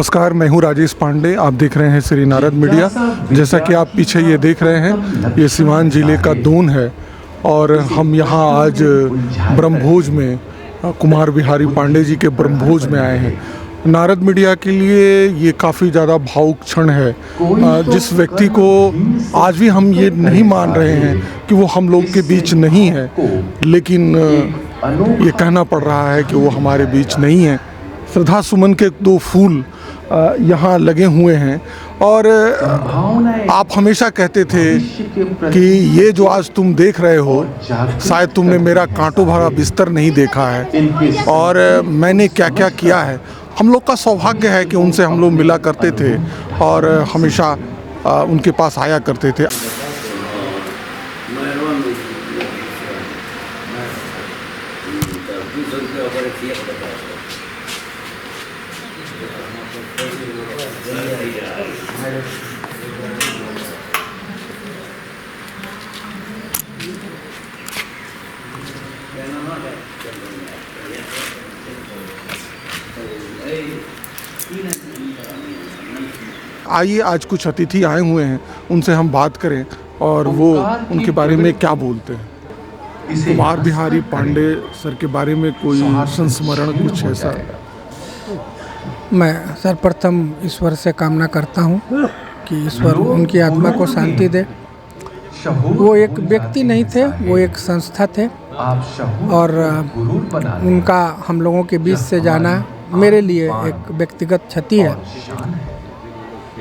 नमस्कार, मैं हूं राजेश पांडे। आप देख रहे हैं श्री नारद मीडिया। जैसा कि आप पीछे ये देख रहे हैं, ये सीवान जिले का दून है और हम यहां आज ब्रह्मभोज में कुमार बिहारी पांडे जी के ब्रह्मभोज में आए हैं। नारद मीडिया के लिए ये काफ़ी ज़्यादा भावुक क्षण है। जिस व्यक्ति को आज भी हम ये नहीं मान रहे हैं कि वो हम लोग के बीच नहीं है, लेकिन ये कहना पड़ रहा है कि वो हमारे बीच नहीं है। श्रद्धा सुमन के 2 फूल यहाँ लगे हुए हैं और आप हमेशा कहते थे कि ये जो आज तुम देख रहे हो, शायद तुमने मेरा कांटों भरा बिस्तर नहीं देखा है और मैंने क्या क्या किया है। हम लोग का सौभाग्य है कि उनसे हम लोग मिला करते थे और हमेशा उनके पास आया करते थे। आइए, आज कुछ अतिथि आए हुए हैं, उनसे हम बात करें और वो उनके बारे में क्या बोलते हैं। कुमार बिहारी पांडे सर के बारे में कोई संस्मरण कुछ ऐसा? मैं सर्वप्रथम ईश्वर से कामना करता हूँ कि ईश्वर उनकी आत्मा को शांति दे। वो एक व्यक्ति नहीं थे, वो एक संस्था थे और उनका हम लोगों के बीच से जाना मेरे लिए एक व्यक्तिगत क्षति है।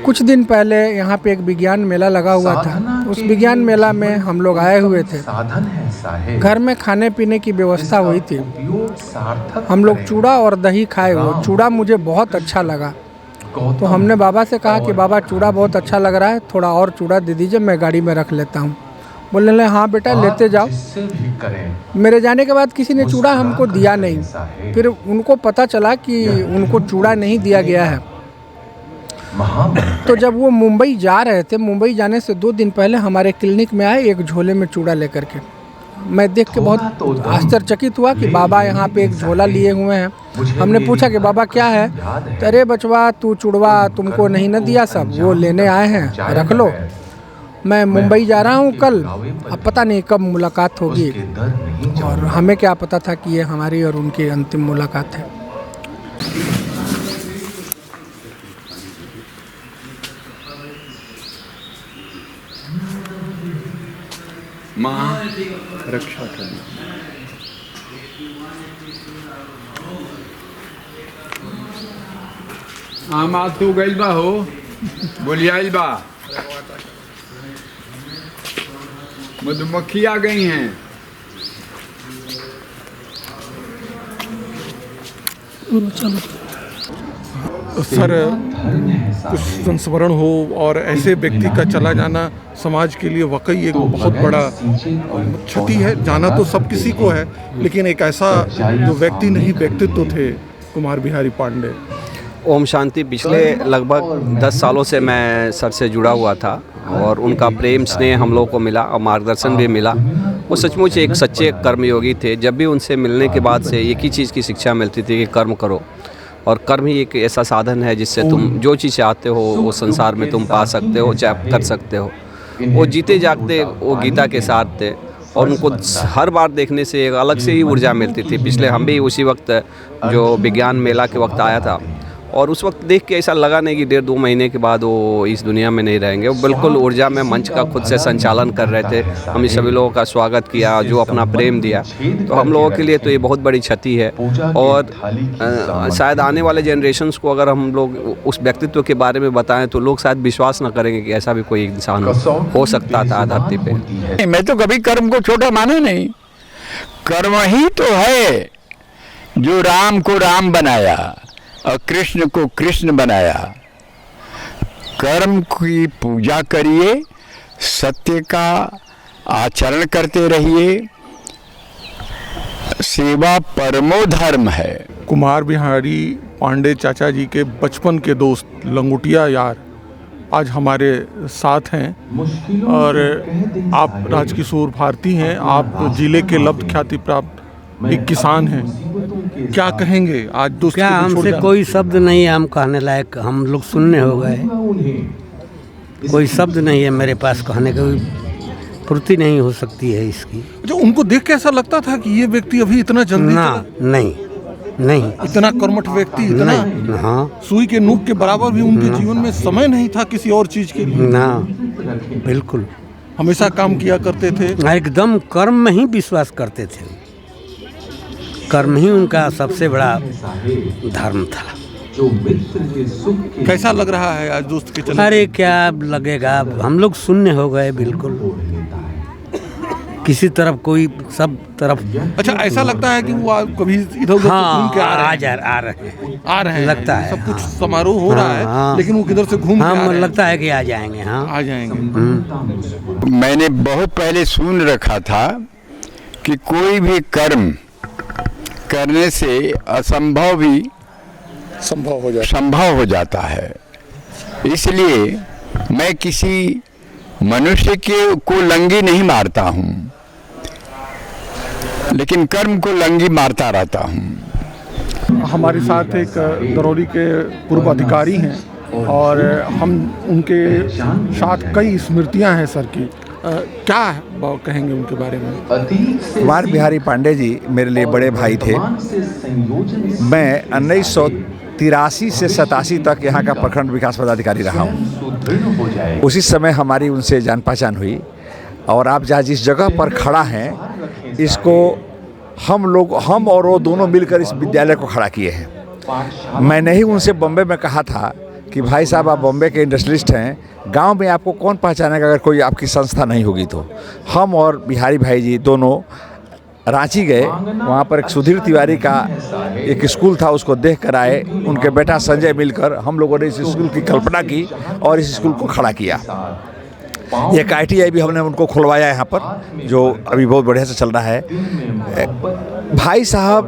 कुछ दिन पहले यहाँ पे एक विज्ञान मेला लगा हुआ था। उस विज्ञान मेला में हम लोग आए हुए थे। घर में खाने पीने की व्यवस्था हुई थी। हम लोग चूड़ा और दही खाए। वो चूड़ा मुझे बहुत अच्छा लगा, तो हमने बाबा से कहा कि बाबा चूड़ा बहुत अच्छा लग रहा है, थोड़ा और चूड़ा दे दीजिए, मैं गाड़ी में रख लेता हूँ। बोलने लगे हाँ बेटा लेते जाओ। मेरे जाने के बाद किसी ने चूड़ा हमको दिया नहीं। फिर उनको पता चला कि उनको चूड़ा नहीं दिया गया है। तो जब वो मुंबई जा रहे थे, मुंबई जाने से 2 दिन पहले हमारे क्लिनिक में आए एक झोले में चूड़ा लेकर के। मैं देख के बहुत आश्चर्यचकित हुआ कि बाबा यहाँ पे एक झोला लिए हुए हैं। हमने पूछा कि बाबा क्या है? तो अरे बचवा, तू चूड़वा तुमको नहीं न दिया, सब वो लेने आए हैं, रख लो। मैं मुंबई जा रहा हूँ कल, अब पता नहीं कब मुलाकात होगी और हमें क्या पता था कि ये हमारी और उनकी अंतिम मुलाकात है। माँ रक्षा करना। आमा तू गइल बा हो, बोलियाइल बा। मधुमक्खी आ गई हैं। सर, कुछ संस्मरण हो और ऐसे व्यक्ति का चला जाना समाज के लिए वाकई एक बहुत बड़ा क्षति है। जाना तो सब किसी को है, लेकिन एक ऐसा जो व्यक्ति नहीं व्यक्तित्व थे कुमार बिहारी पांडे। ओम शांति। पिछले लगभग 10 सालों से मैं सर से जुड़ा हुआ था और उनका प्रेम स्नेह हम लोगों को मिला और मार्गदर्शन भी मिला। वो सचमुच एक सच्चे कर्मयोगी थे। जब भी उनसे मिलने के बाद से एक ही चीज़ की शिक्षा मिलती थी कि कर्म करो, और कर्म ही एक ऐसा साधन है जिससे तुम जो चीज़ चाहते हो वो संसार में तुम पा सकते हो, चाहे कर सकते हो। वो जीते जागते वो गीता के साथ थे और उनको हर बार देखने से एक अलग से ही ऊर्जा मिलती थी। पिछले हम भी उसी वक्त जो विज्ञान मेला के वक्त आया था और उस वक्त देख के ऐसा लगा नहीं कि 1.5-2 महीने के बाद वो इस दुनिया में नहीं रहेंगे। वो बिल्कुल ऊर्जा में मंच का खुद से संचालन कर रहे थे। हम सभी लोगों का स्वागत किया, जो अपना प्रेम दिया। तो हम लोगों के लिए तो ये बहुत बड़ी क्षति है और शायद आने वाले जनरेशन्स को अगर हम लोग उस व्यक्तित्व के बारे में बताएं तो लोग शायद विश्वास न करेंगे कि ऐसा भी कोई इंसान हो सकता था धरती पे। मैं तो कभी कर्म को छोटा माना नहीं। कर्म ही तो है जो राम को राम बनाया और कृष्ण को कृष्ण बनाया। कर्म की पूजा करिए, सत्य का आचरण करते रहिए, सेवा परमो धर्म है। कुमार बिहारी पांडे चाचा जी के बचपन के दोस्त, लंगोटिया यार, आज हमारे साथ हैं और आप राजकिशोर भारती हैं। आप जिले के लब्ध ख्याति प्राप्त एक किसान हैं, क्या कहेंगे आज दोस्त क्या को छोड़ हमसे जाना? कोई शब्द नहीं है हम कहने लायक, हम लोग सुनने हो गए। कोई शब्द नहीं है मेरे पास कहने का, पूर्ति नहीं हो सकती है इसकी। जो उनको देख के ऐसा लगता था कि ये व्यक्ति अभी इतना जल्दी ना चला? नहीं नहीं इतना कर्मठ व्यक्ति, इतना नहीं, हाँ सुई के नोक के बराबर भी उनके जीवन में समय नहीं था किसी और चीज के लिए। ना, बिल्कुल हमेशा काम किया करते थे। एकदम कर्म में ही विश्वास करते थे। कर्म ही उनका सबसे बड़ा धर्म था। कैसा लग रहा है आज दोस्त के चलते? अरे क्या लगेगा, हम लोग शून्य हो गए बिल्कुल। किसी तरफ कोई, सब तरफ। अच्छा, ऐसा लगता है कि वो कभी इधर उधर घूम के आ रहे हैं? आ रहे हैं, लगता है, सब कुछ समारोह हो रहा है, हाँ। लेकिन वो किधर से घूम के आ रहे हैं? लगता है कि आ जाएंगे। हाँ, आ जाएंगे। मैंने बहुत पहले सुन रखा था कि कोई भी कर्म करने से असंभव भी संभव हो जाता है। इसलिए मैं किसी मनुष्य को लंगी नहीं मारता हूँ, लेकिन कर्म को लंगी मारता रहता हूँ। हमारे साथ एक दरौली के पूर्व अधिकारी हैं और हम उनके साथ कई स्मृतियां हैं सर की। क्या कहेंगे उनके बारे में? कुमार बिहारी पांडे जी मेरे लिए बड़े भाई थे। मैं 1983 से 87 तक यहाँ का प्रखंड विकास पदाधिकारी रहा हूँ। उसी समय हमारी उनसे जान पहचान हुई और आप जहाँ जिस जगह पर खड़ा हैं, इसको हम और वो दोनों मिलकर इस विद्यालय को खड़ा किए हैं। मैंने ही उनसे बॉम्बे में कहा था कि भाई साहब, आप बॉम्बे के इंडस्ट्रियलिस्ट हैं, गांव में आपको कौन पहचानेगा अगर कोई आपकी संस्था नहीं होगी तो। हम और बिहारी भाई जी दोनों रांची गए, वहाँ पर एक सुधीर तिवारी का एक स्कूल था, उसको देख कर आए। उनके बेटा संजय मिलकर हम लोगों ने इस स्कूल की कल्पना की और इस स्कूल को खड़ा किया। एक ITI भी हमने उनको खुलवाया यहाँ पर, जो अभी बहुत बढ़िया से चल रहा है। भाई साहब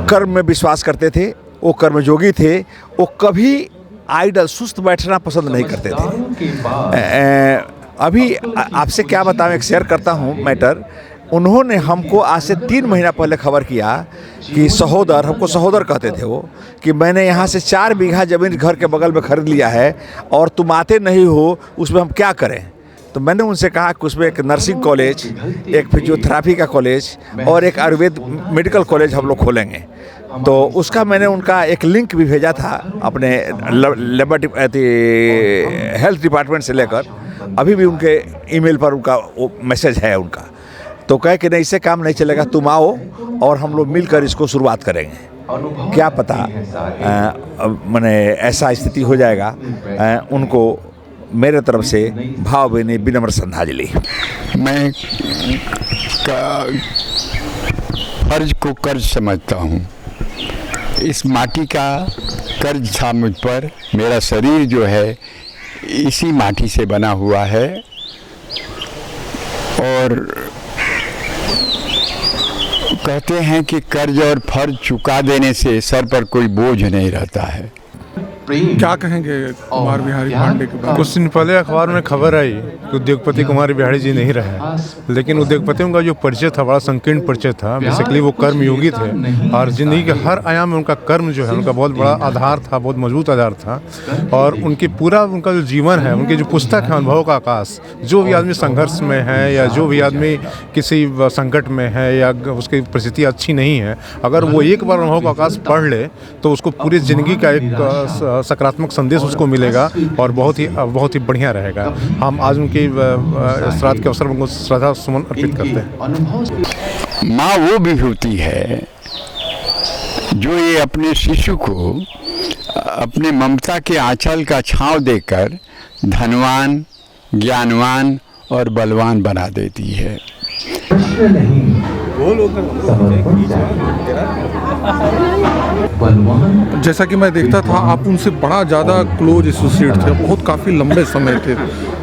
कर्म में विश्वास करते थे, वो कर्मयोगी थे, वो कभी आइडल सुस्त बैठना पसंद नहीं करते थे। अभी आपसे क्या बताऊँ, एक शेयर करता हूँ मैटर। उन्होंने हमको आज से 3 महीना पहले खबर किया कि सहोदर, हमको सहोदर कहते थे वो, कि मैंने यहाँ से 4 बीघा ज़मीन घर के बगल में खरीद लिया है और तुम आते नहीं हो, उसमें हम क्या करें? तो मैंने उनसे कहा कि उसमें एक नर्सिंग कॉलेज, एक फिजियोथेरापी का कॉलेज और एक आयुर्वेद मेडिकल कॉलेज हम लोग खोलेंगे। तो उसका मैंने उनका एक लिंक भी भेजा था अपने हेल्थ डिपार्टमेंट से लेकर। अभी भी उनके ईमेल पर उनका वो मैसेज है उनका। तो कहे कि नहीं, इससे काम नहीं चलेगा, तुम आओ और हम लोग मिलकर इसको शुरुआत करेंगे। क्या पता मैंने ऐसा स्थिति हो जाएगा। उनको मेरे तरफ से भावभीनी विनम्र श्रद्धांजलि। मैं फर्ज को कर्ज समझता हूँ। इस माटी का कर्ज था मुझ पर। मेरा शरीर जो है इसी माटी से बना हुआ है और कहते हैं कि कर्ज और फर्ज चुका देने से सर पर कोई बोझ नहीं रहता है। क्या कहेंगे कुमार बिहारी पांडे के बारे? कुछ दिन पहले अखबार में खबर आई कि उद्योगपति कुमार बिहारी जी नहीं रहे, लेकिन उद्योगपतियों का जो परिचय था बड़ा संकीर्ण परिचय था। बेसिकली वो कर्मयोगी थे और ज़िंदगी के हर आयाम में उनका कर्म जो है उनका बहुत बड़ा आधार था, बहुत मजबूत आधार था। और उनकी पूरा उनका जो जीवन है, उनकी जो पुस्तक है अनुभव का आकाश, जो भी आदमी संघर्ष में है या जो भी आदमी किसी संकट में है या उसकी परिस्थिति अच्छी नहीं है, अगर वो एक बार अनुभव का आकाश पढ़ ले तो उसको पूरी ज़िंदगी का एक सकारात्मक संदेश उसको मिलेगा और बहुत ही बढ़िया रहेगा। हम आज उनकी श्राद्ध के अवसर पर उनको श्रद्धा सुमन अर्पित करते हैं। माँ वो विभूति है जो ये अपने शिशु को अपने ममता के आंचल का छांव देकर धनवान, ज्ञानवान और बलवान बना देती है। जैसा कि मैं देखता था, आप उनसे बड़ा ज़्यादा क्लोज एसोसिएट थे, बहुत काफ़ी लंबे समय थे।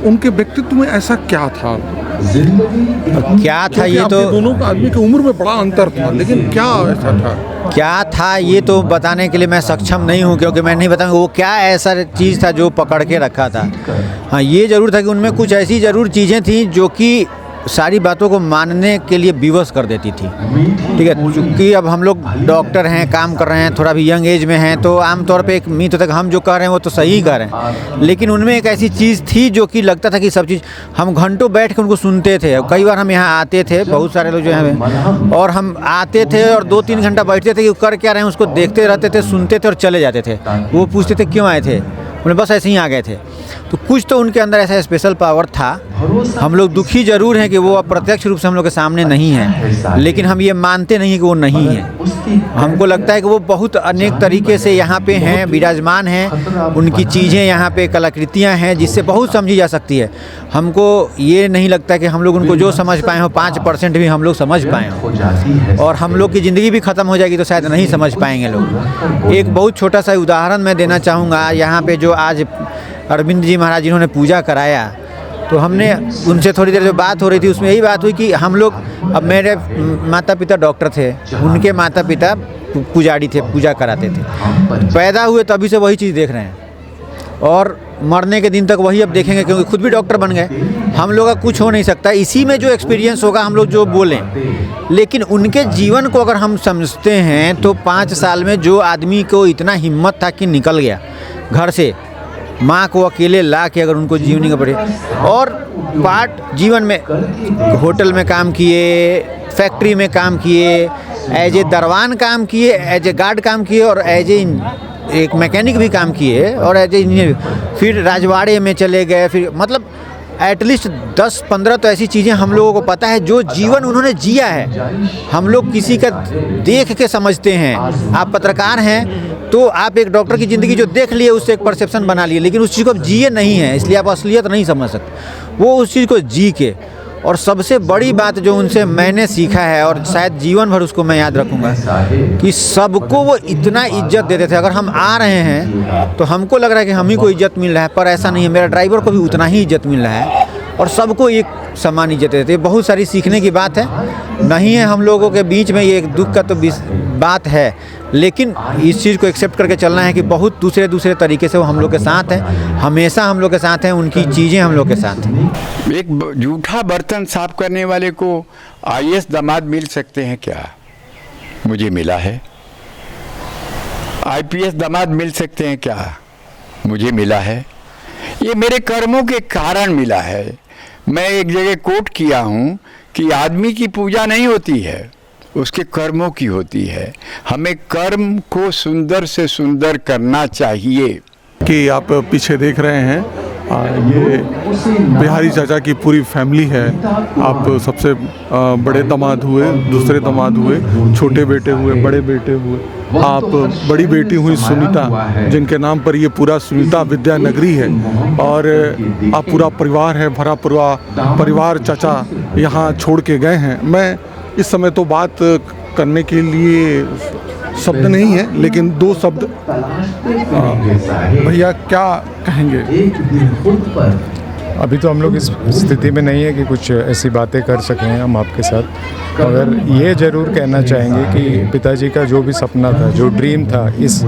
उनके व्यक्तित्व में ऐसा क्या था? क्या था ये तो दोनों आदमी की उम्र में बड़ा अंतर था, लेकिन क्या ऐसा था? क्या था ये तो बताने के लिए मैं सक्षम नहीं हूँ, क्योंकि मैं नहीं बताऊँगा वो क्या ऐसा चीज़ था जो पकड़ के रखा था। हाँ, ये ज़रूर था कि उनमें कुछ ऐसी ज़रूर चीज़ें थी जो कि सारी बातों को मानने के लिए विवश कर देती थी। ठीक है, चूँकि अब हम लोग डॉक्टर हैं, काम कर रहे हैं, थोड़ा भी यंग एज में हैं, तो आमतौर पे एक मिथ होता है कि हम जो कह रहे हैं वो तो सही कह रहे हैं, लेकिन उनमें एक ऐसी चीज़ थी जो कि लगता था कि सब चीज़ हम घंटों बैठ के उनको सुनते थे। कई बार हम यहाँ आते थे, बहुत सारे लोग जो हैं, और हम आते थे और 2-3 घंटा बैठते थे कि वो कर क्या रहे हैं, उसको देखते रहते थे, सुनते थे और चले जाते थे। वो पूछते थे क्यों आए थे, उन्हें बस ऐसे ही आ गए थे। तो कुछ तो उनके अंदर ऐसा स्पेशल पावर था। हम लोग दुखी ज़रूर हैं कि वो अप्रत्यक्ष रूप से हम लोग के सामने नहीं है, लेकिन हम ये मानते नहीं हैं कि वो नहीं है। हमको लगता है कि वो बहुत अनेक तरीके से यहाँ पे हैं, विराजमान हैं, उनकी चीज़ें यहाँ पे कलाकृतियाँ हैं जिससे बहुत समझी जा सकती है। हमको ये नहीं लगता कि हम लोग उनको जो समझ पाए हो 5% भी हम लोग समझ पाए हों, और हम लोग की ज़िंदगी भी ख़त्म हो जाएगी तो शायद नहीं समझ पाएंगे लोग। एक बहुत छोटा सा उदाहरण मैं देना चाहूँगा। यहाँ पे जो आज अरविंद जी महाराज जिन्होंने पूजा कराया, तो हमने उनसे थोड़ी देर जो बात हो रही थी उसमें यही बात हुई कि हम लोग, अब मेरे माता पिता डॉक्टर थे, उनके माता पिता पुजारी थे, पूजा कराते थे। पैदा हुए तभी से वही चीज़ देख रहे हैं और मरने के दिन तक वही अब देखेंगे, क्योंकि खुद भी डॉक्टर बन गए। हम लोग का कुछ हो नहीं सकता, इसी में जो एक्सपीरियंस होगा हम लोग जो बोलें। लेकिन उनके जीवन को अगर हम समझते हैं तो 5 साल में जो आदमी को इतना हिम्मत था कि निकल गया घर से, माँ को अकेले ला के अगर उनको जीवनी का पड़े, और पार्ट जीवन में होटल में काम किए, फैक्ट्री में काम किए, एज ए दरवान काम किए, एज ए गार्ड काम किए, और एज ए एक मैकेनिक भी काम किए, और एज ए इंजीनियर, फिर राजवाड़े में चले गए, फिर मतलब एटलीस्ट 10-15 तो ऐसी चीज़ें हम लोगों को पता है जो जीवन उन्होंने जिया है। हम लोग किसी का देख के समझते हैं। आप पत्रकार हैं तो आप एक डॉक्टर की ज़िंदगी जो देख लिए उससे एक परसेप्शन बना लिए, लेकिन उस चीज़ को आप जिए नहीं है, इसलिए आप असलियत नहीं समझ सकते। वो उस चीज़ को जी के, और सबसे बड़ी बात जो उनसे मैंने सीखा है और शायद जीवन भर उसको मैं याद रखूँगा, कि सबको वो इतना इज्जत देते थे। अगर हम आ रहे हैं तो हमको लग रहा है कि हम ही को इज्जत मिल रहा है, पर ऐसा नहीं है। मेरा ड्राइवर को भी उतना ही इज्जत मिल रहा है और सबको एक समान इज्जत देते हैं। बहुत सारी सीखने की बात है, नहीं है हम लोगों के बीच में, ये एक दुख का तो बात है, लेकिन इस चीज़ को एक्सेप्ट करके चलना है कि बहुत दूसरे तरीके से वो हम लोग के साथ हैं, हमेशा हम लोग के साथ हैं, उनकी चीज़ें हम लोग के साथ हैं। एक जूठा बर्तन साफ करने वाले को IAS दामाद मिल सकते हैं क्या? मुझे मिला है। IPS दामाद मिल सकते हैं क्या? मुझे मिला है। ये मेरे कर्मों के कारण मिला है। मैं एक जगह कोट किया हूँ कि आदमी की पूजा नहीं होती है, उसके कर्मों की होती है। हमें कर्म को सुंदर से सुंदर करना चाहिए। कि आप पीछे देख रहे हैं, ये बिहारी चाचा की पूरी फैमिली है। आप सबसे बड़े दामाद हुए, दूसरे दामाद हुए, छोटे बेटे हुए, बड़े बेटे हुए, आप बड़ी बेटी हुई सुनीता, जिनके नाम पर ये पूरा सुनीता विद्यानगरी है, और आप पूरा परिवार है, भरा परिवार चाचा यहाँ छोड़ के गए हैं। मैं इस समय तो बात करने के लिए शब्द नहीं है, लेकिन 2 शब्द भैया क्या कहेंगे? अभी तो हम लोग इस स्थिति में नहीं है कि कुछ ऐसी बातें कर सकें हम आपके साथ, मगर ये ज़रूर कहना चाहेंगे कि पिताजी का जो भी सपना था, जो ड्रीम था इस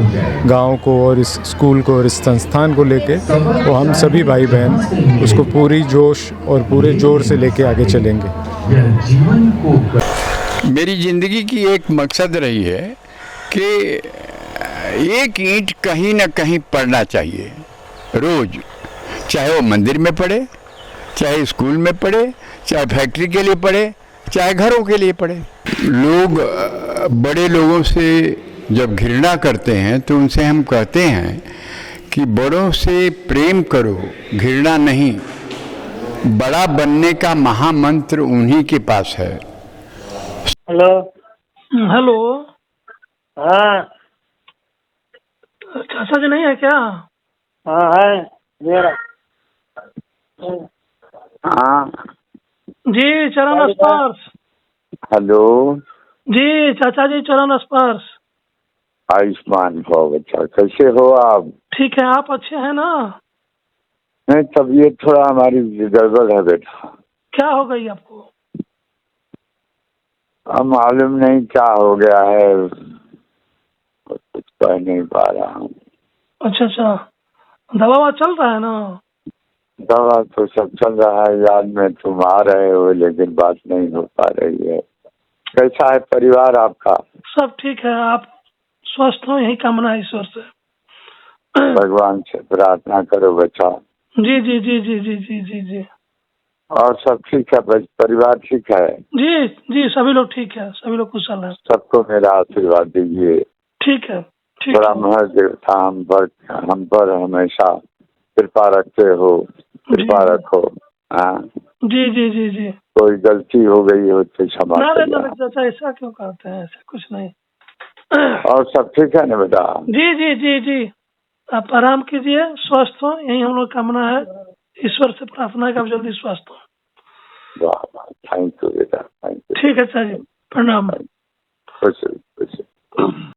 गांव को और इस स्कूल को और इस संस्थान को लेके, वो हम सभी भाई बहन उसको पूरी जोश और पूरे जोर से लेके आगे चलेंगे। मेरी ज़िंदगी की एक मकसद रही है कि एक ईंट कहीं ना कहीं पड़ना चाहिए रोज़, चाहे वो मंदिर में पड़े, चाहे स्कूल में पड़े, चाहे फैक्ट्री के लिए पड़े, चाहे घरों के लिए पड़े। लोग बड़े लोगों से जब घृणा करते हैं तो उनसे हम कहते हैं कि बड़ों से प्रेम करो, घृणा नहीं। बड़ा बनने का महामंत्र उन्हीं के पास है। हेलो। हेलो, हाँ चाचा जी नहीं है क्या? हाँ है मेरा। हाँ जी, चरण स्पर्श। हेलो जी चाचा जी, चरण स्पर्श। आयुष्मान भव बच्चा, कैसे हो आप? ठीक है, आप अच्छे हैं ना? नहीं, तबीयत थोड़ा हमारी गड़बड़ है बेटा। क्या हो गई आपको? अब मालूम नहीं क्या हो गया है, कुछ कह नहीं पा रहा हूँ। अच्छा, दवा चल रहा है ना? दवा तो सब चल रहा है, याद में तुम आ रहे हो लेकिन बात नहीं हो पा रही है। कैसा है परिवार आपका? सब ठीक है, आप स्वस्थ हो, यही कामना है ईश्वर से। भगवान से प्रार्थना करो बच्चा। जी जी जी जी जी जी जी जी। और सब ठीक है, परिवार ठीक है? जी जी, सभी लोग ठीक है, सभी लोग कुशल हैं। सबको मेरा आशीर्वाद दीजिए। ठीक है, ठीक बड़ा है। महर देवता हम पर हमेशा कृपा रखते हो, कृपा रखो। हाँ जी जी जी जी। कोई गलती हो गई हो तो क्षमा ना करिए। चाचा, ऐसा क्यों कहते हैं, ऐसा कुछ नहीं। और सब ठीक है ना बेटा? जी जी जी जी, आप आराम कीजिए, स्वस्थ हो, यही हम लोग कामना है। ईश्वर से प्रार्थना है कि आप जल्दी स्वस्थ हो। वाह वाह, थैंक यू बेटा, थैंक यू। ठीक है चाचा जी, प्रणाम। खुश रहिए, खुश रहिए।